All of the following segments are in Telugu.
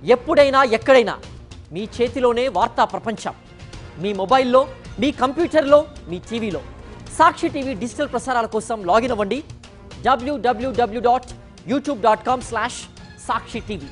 ఎప్పుడైనా ఎక్కడైనా మీ చేతిలోనే వార్తా ప్రపంచం. మీ మొబైల్లో, మీ కంప్యూటర్లో, మీ టీవీలో. సాక్షి టీవీ డిజిటల్ ప్రసారాల కోసం లాగిన్ అవ్వండి www.youtube.com/సాక్షి TV.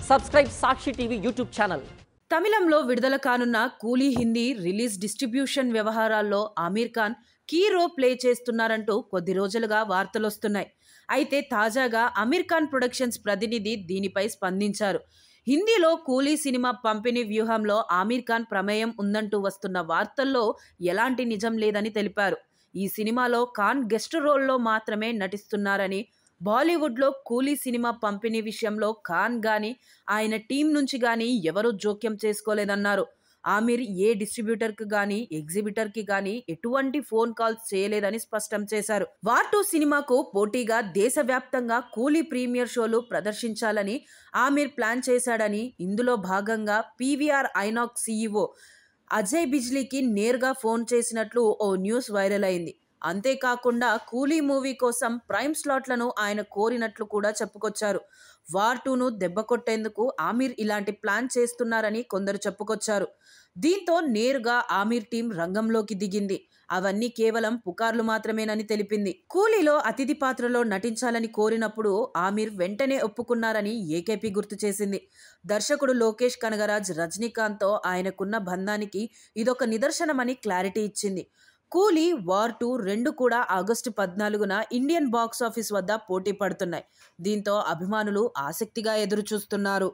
Subscribe Sakshi TV YouTube channel. తమిళంలో విడుదల కానున్న కూలీ హిందీ రిలీజ్ డిస్ట్రిబ్యూషన్ వ్యవహారాల్లో Aamir Khan key role play చేస్తున్నారంటూ కొద్ది రోజులుగా వార్తలొస్తున్నాయి. అయితే తాజాగా ఆమీర్ ఖాన్ ప్రొడక్షన్స్ ప్రతినిధి దీనిపై స్పందించారు. హిందీలో కూలీ సినిమా పంపిణీ వ్యూహంలో ఆమీర్ ఖాన్ ప్రమేయం ఉందంటూ వస్తున్న వార్తల్లో ఎలాంటి నిజం లేదని తెలిపారు. ఈ సినిమాలో ఖాన్ గెస్ట్ రోల్లో మాత్రమే నటిస్తున్నారని, బాలీవుడ్లో కూలీ సినిమా పంపిణీ విషయంలో ఖాన్ గాని ఆయన టీం నుంచి గాని ఎవరూ జోక్యం చేసుకోలేదన్నారు. ఆమీర్ ఏ డిస్ట్రిబ్యూటర్కి గాని ఎగ్జిబిటర్కి గాని ఎటువంటి ఫోన్ కాల్స్ చేయలేదని స్పష్టం చేశారు. వార్ 2 సినిమాకు పోటీగా దేశవ్యాప్తంగా కూలీ ప్రీమియర్ షోలు ప్రదర్శించాలని ఆమీర్ ప్లాన్ చేశాడని, ఇందులో భాగంగా పీవీఆర్ ఐనాక్స్ సీఈఓ అజయ్ బిజ్లీకి నేరుగా ఫోన్ చేసినట్లు ఓ న్యూస్ వైరల్ అయింది. అంతేకాకుండా కూలీ మూవీ కోసం ప్రైమ్ స్లాట్లను ఆయన కోరినట్లు కూడా చెప్పుకొచ్చారు. వార్ 2ను దెబ్బకొట్టేందుకు ఆమీర్ ఇలాంటి ప్లాన్ చేస్తున్నారని కొందరు చెప్పుకొచ్చారు. దీంతో నేరుగా ఆమీర్ టీం రంగంలోకి దిగింది. అవన్నీ కేవలం పుకార్లు మాత్రమేనని తెలిపింది. కూలీలో అతిథి పాత్రలో నటించాలని కోరినప్పుడు ఆమీర్ వెంటనే ఒప్పుకున్నారని ఏకేపీ గుర్తు చేసింది. దర్శకుడు లోకేష్ కనగరాజ్ రజనీకాంత్తో ఆయనకున్న బంధానికి ఇదొక నిదర్శనమని క్లారిటీ ఇచ్చింది. కూలీ, వార్ 2 రెండు కూడా ఆగస్టు 14న ఇండియన్ బాక్సాఫీస్ వద్ద పోటీ పడుతున్నాయి. దీంతో అభిమానులు ఆసక్తిగా ఎదురుచూస్తున్నారు.